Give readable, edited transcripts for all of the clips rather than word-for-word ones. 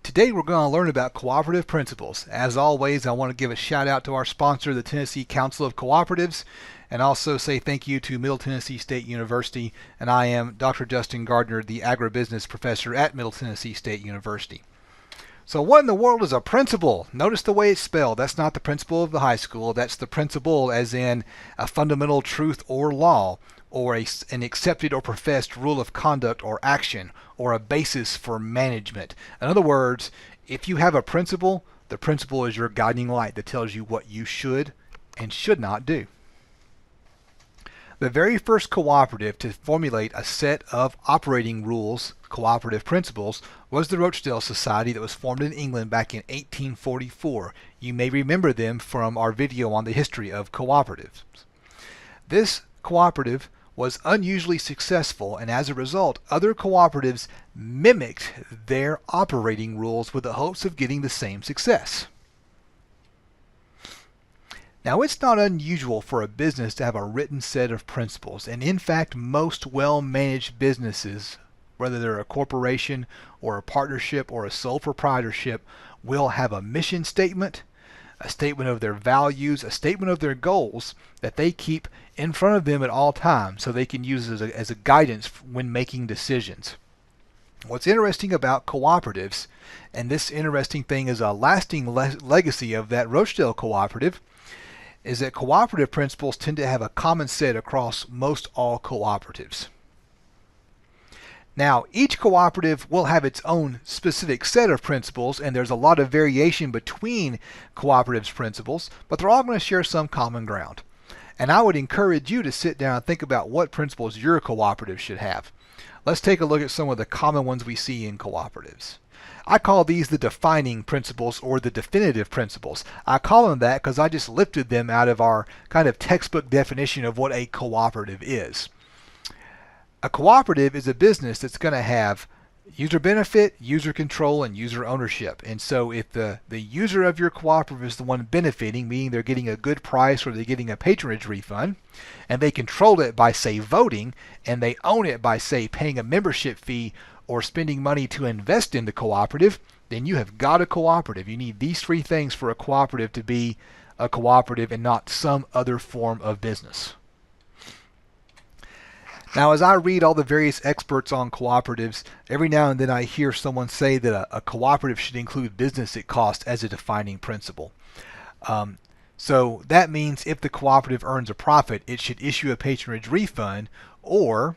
Today we're going to learn about cooperative principles. As always, I want to give a shout out to our sponsor, the Tennessee Council of Cooperatives, and also say thank you to Middle Tennessee State University. And I am Dr. Justin Gardner, the agribusiness professor at Middle Tennessee State University. So what in the world is a principle? Notice the way it's spelled. That's not the principle of the high school. That's the principle as in a fundamental truth or law, or an accepted or professed rule of conduct or action, or a basis for management. In other words, if you have a principle, the principle is your guiding light that tells you what you should and should not do. The very first cooperative to formulate a set of operating rules, cooperative principles, was the Rosedale Society that was formed in England back in 1844. You may remember them from our video on the history of cooperatives. This cooperative was unusually successful, and as a result, other cooperatives mimicked their operating rules with the hopes of getting the same success. Now, it's not unusual for a business to have a written set of principles, and in fact, most well-managed businesses, whether they're a corporation or a partnership or a sole proprietorship, will have a mission statement, a statement of their values, a statement of their goals that they keep in front of them at all times so they can use it as a guidance when making decisions. What's interesting about cooperatives, and this interesting thing is a lasting legacy of that Rosedale cooperative, is that cooperative principles tend to have a common set across most all cooperatives. Now, each cooperative will have its own specific set of principles, and there's a lot of variation between cooperatives' principles, but they're all going to share some common ground. And I would encourage you to sit down and think about what principles your cooperative should have. Let's take a look at some of the common ones we see in cooperatives. I call these the defining principles or the definitive principles. I call them that because I just lifted them out of our kind of textbook definition of what a cooperative is. A cooperative is a business that's going to have user benefit, user control, and user ownership. And so if the user of your cooperative is the one benefiting, meaning they're getting a good price or they're getting a patronage refund, and they control it by, say, voting, and they own it by, say, paying a membership fee or spending money to invest in the cooperative, then you have got a cooperative. You need these three things for a cooperative to be a cooperative and not some other form of business. Now, as I read all the various experts on cooperatives, every now and then I hear someone say that a cooperative should include business at cost as a defining principle. So that means if the cooperative earns a profit, it should issue a patronage refund or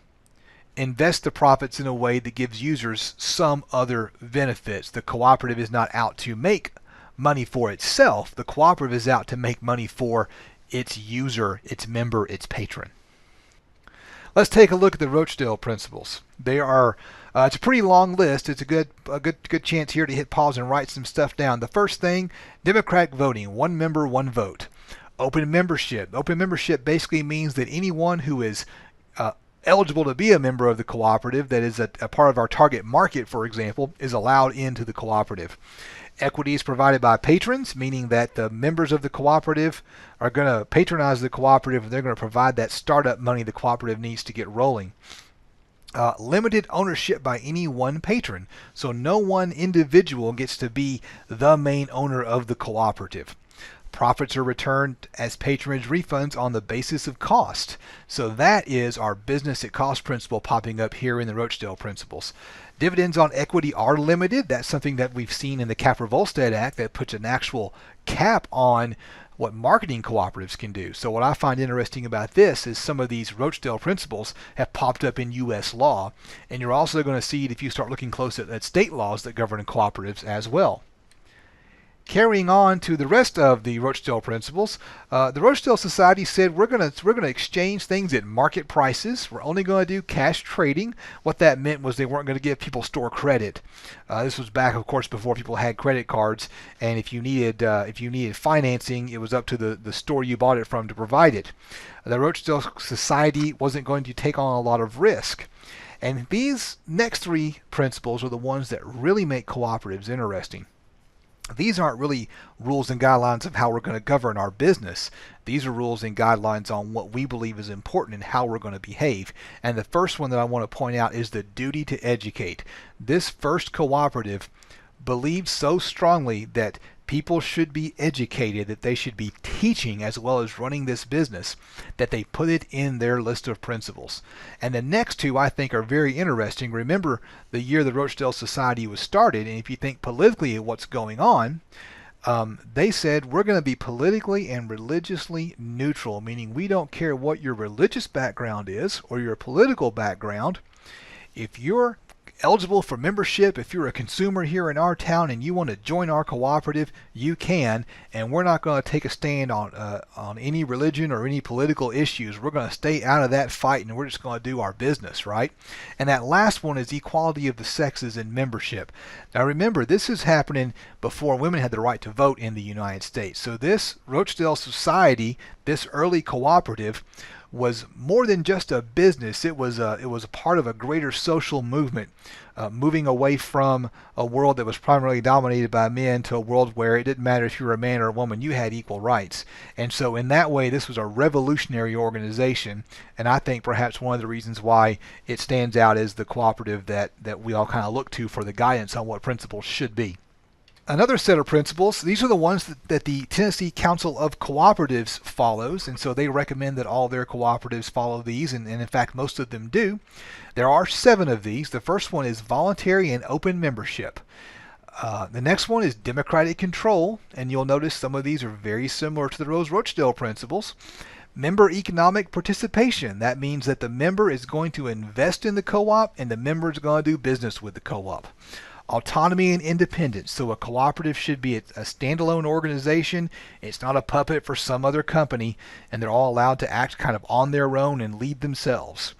invest the profits in a way that gives users some other benefits. The cooperative is not out to make money for itself. The cooperative is out to make money for its user, its member, its patron. Let's take a look at the Rosedale Principles. They are it's a pretty long list. It's a good chance here to hit pause and write some stuff down. The first thing, democratic voting, one member, one vote. Open membership. Open membership basically means that anyone who is eligible to be a member of the cooperative, that is a part of our target market, for example, is allowed into the cooperative. Equity is provided by patrons, meaning that the members of the cooperative are going to patronize the cooperative and they're going to provide that startup money the cooperative needs to get rolling. Limited ownership by any one patron, so no one individual gets to be the main owner of the cooperative. Profits are returned as patronage refunds on the basis of cost. So that is our business at cost principle popping up here in the Rosedale Principles. Dividends on equity are limited. That's something that we've seen in the Capper-Volstead Act that puts an actual cap on what marketing cooperatives can do. So what I find interesting about this is some of these Rosedale Principles have popped up in U.S. law, and you're also going to see it if you start looking close at state laws that govern cooperatives as well. Carrying on to the rest of the Rosedale Principles, the Rosedale Society said we're going to exchange things at market prices. We're only going to do cash trading. What that meant was they weren't going to give people store credit. This was back, of course, before people had credit cards, and if you needed financing, it was up to the store you bought it from to provide it. The Rosedale Society wasn't going to take on a lot of risk. And these next three principles are the ones that really make cooperatives interesting. These aren't really rules and guidelines of how we're going to govern our business. These are rules and guidelines on what we believe is important and how we're going to behave. And the first one that I want to point out is the duty to educate. This first cooperative believe so strongly that people should be educated, that they should be teaching as well as running this business, that they put it in their list of principles. And the next two I think are very interesting. Remember the year the Rosedale Society was started, and if you think politically of what's going on, they said we're going to be politically and religiously neutral, meaning we don't care what your religious background is or your political background. If you're eligible for membership, if you're a consumer here in our town and you want to join our cooperative, you can, and we're not going to take a stand on any religion or any political issues. We're going to stay out of that fight, and we're just going to do our business, right? And that last one is equality of the sexes in membership. Now remember, this is happening before women had the right to vote in the United States. So this Rosedale Society, this early cooperative, was more than just a business. It was a part of a greater social movement, moving away from a world that was primarily dominated by men to a world where it didn't matter if you were a man or a woman, you had equal rights. And so in that way, this was a revolutionary organization, and I think perhaps one of the reasons why it stands out as the cooperative that we all kind of look to for the guidance on what principles should be. Another set of principles, these are the ones that the Tennessee Council of Cooperatives follows, and so they recommend that all their cooperatives follow these, and in fact most of them do. There are 7 of these. The first one is voluntary and open membership. The next one is democratic control, and you'll notice some of these are very similar to the Rosedale Principles. Member economic participation, that means that the member is going to invest in the co-op and the member is going to do business with the co-op. Autonomy and independence. So a cooperative should be a standalone organization. It's not a puppet for some other company, and they're all allowed to act kind of on their own and lead themselves.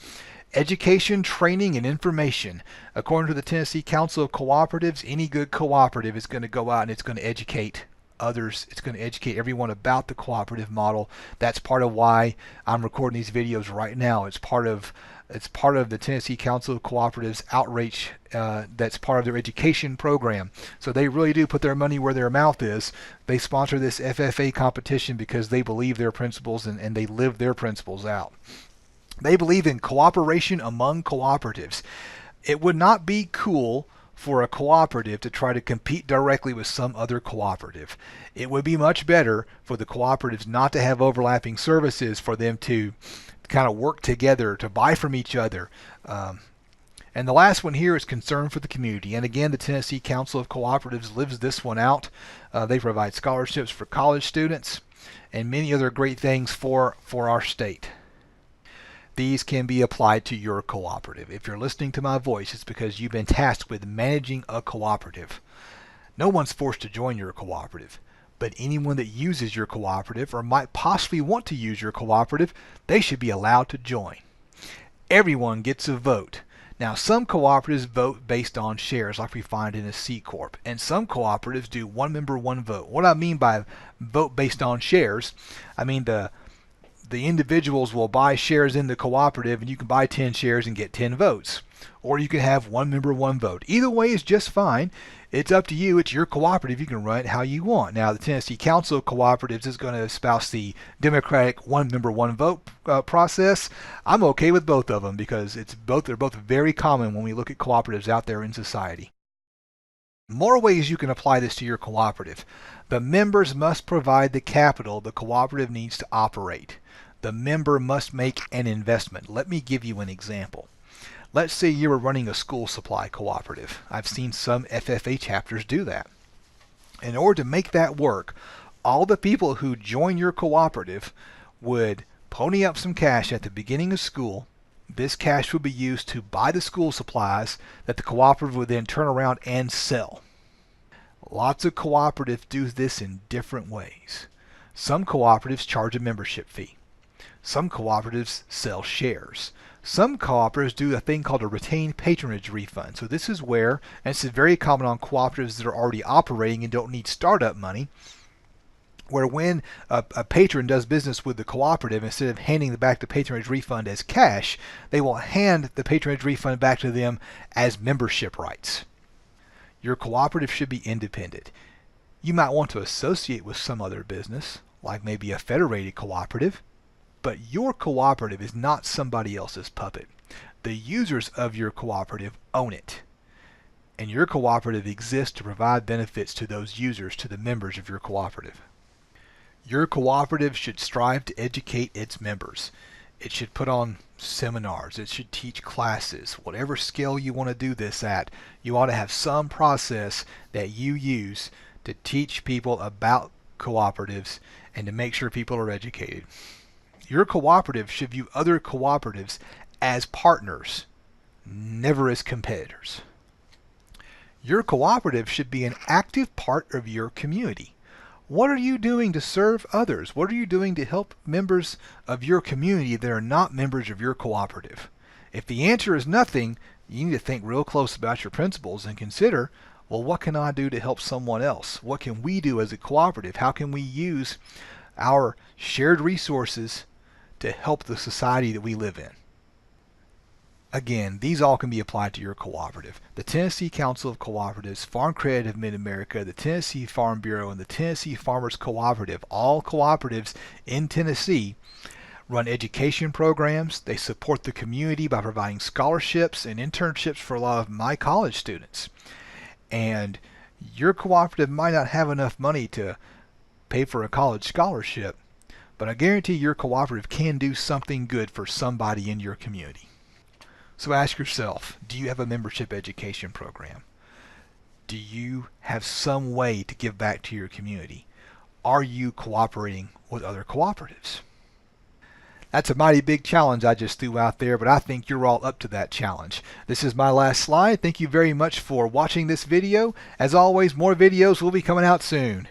Education, training, and information. According to the Tennessee Council of Cooperatives, any good cooperative is going to go out and it's going to educate others. It's going to educate everyone about the cooperative model. That's part of why I'm recording these videos right now. It's part of the Tennessee Council of Cooperatives outreach. That's part of their education program. So they really do put their money where their mouth is. They sponsor this FFA competition because they believe their principles and they live their principles out. They believe in cooperation among cooperatives. It would not be cool for a cooperative to try to compete directly with some other cooperative. It would be much better for the cooperatives not to have overlapping services, for them to kind of work together, to buy from each other. And the last one here is concern for the community. And again, the Tennessee Council of Cooperatives lives this one out. They provide scholarships for college students and many other great things for our state. These can be applied to your cooperative. If you're listening to my voice, it's because you've been tasked with managing a cooperative. No one's forced to join your cooperative, but anyone that uses your cooperative or might possibly want to use your cooperative, they should be allowed to join. Everyone gets a vote. Now, some cooperatives vote based on shares like we find in a C Corp, and some cooperatives do one member, one vote. What I mean by vote based on shares, I mean the individuals will buy shares in the cooperative, and you can buy 10 shares and get 10 votes. Or you can have one member, one vote. Either way is just fine. It's up to you. It's your cooperative. You can run it how you want. Now, the Tennessee Council of Cooperatives is going to espouse the democratic one member, one vote process. I'm okay with both of them because they're both very common when we look at cooperatives out there in society. More ways you can apply this to your cooperative. The members must provide the capital the cooperative needs to operate. The member must make an investment. Let me give you an example. Let's say you were running a school supply cooperative. I've seen some FFA chapters do that. In order to make that work, all the people who join your cooperative would pony up some cash at the beginning of school. This cash would be used to buy the school supplies that the cooperative would then turn around and sell. Lots of cooperatives do this in different ways. Some cooperatives charge a membership fee. Some cooperatives sell shares. Some cooperatives do a thing called a retained patronage refund. So this is where, and this is very common on cooperatives that are already operating and don't need startup money, where when a patron does business with the cooperative, instead of handing back the patronage refund as cash, they will hand the patronage refund back to them as membership rights. Your cooperative should be independent. You might want to associate with some other business, like maybe a federated cooperative, but your cooperative is not somebody else's puppet. The users of your cooperative own it. and your cooperative exists to provide benefits to those users, to the members of your cooperative. Your cooperative should strive to educate its members. It should put on seminars. It should teach classes. Whatever scale you want to do this at, you ought to have some process that you use to teach people about cooperatives and to make sure people are educated. Your cooperative should view other cooperatives as partners, never as competitors. Your cooperative should be an active part of your community. What are you doing to serve others? What are you doing to help members of your community that are not members of your cooperative? If the answer is nothing, you need to think real close about your principles and consider, well, what can I do to help someone else? What can we do as a cooperative? How can we use our shared resources to help the society that we live in? Again, these all can be applied to your cooperative. The Tennessee Council of Cooperatives, Farm Credit of Mid-America, the Tennessee Farm Bureau, and the Tennessee Farmers Cooperative, all cooperatives in Tennessee, run education programs. They support the community by providing scholarships and internships for a lot of my college students. And your cooperative might not have enough money to pay for a college scholarship, but I guarantee your cooperative can do something good for somebody in your community. So ask yourself, do you have a membership education program? Do you have some way to give back to your community? Are you cooperating with other cooperatives? That's a mighty big challenge I just threw out there, but I think you're all up to that challenge. This is my last slide. Thank you very much for watching this video. As always, more videos will be coming out soon.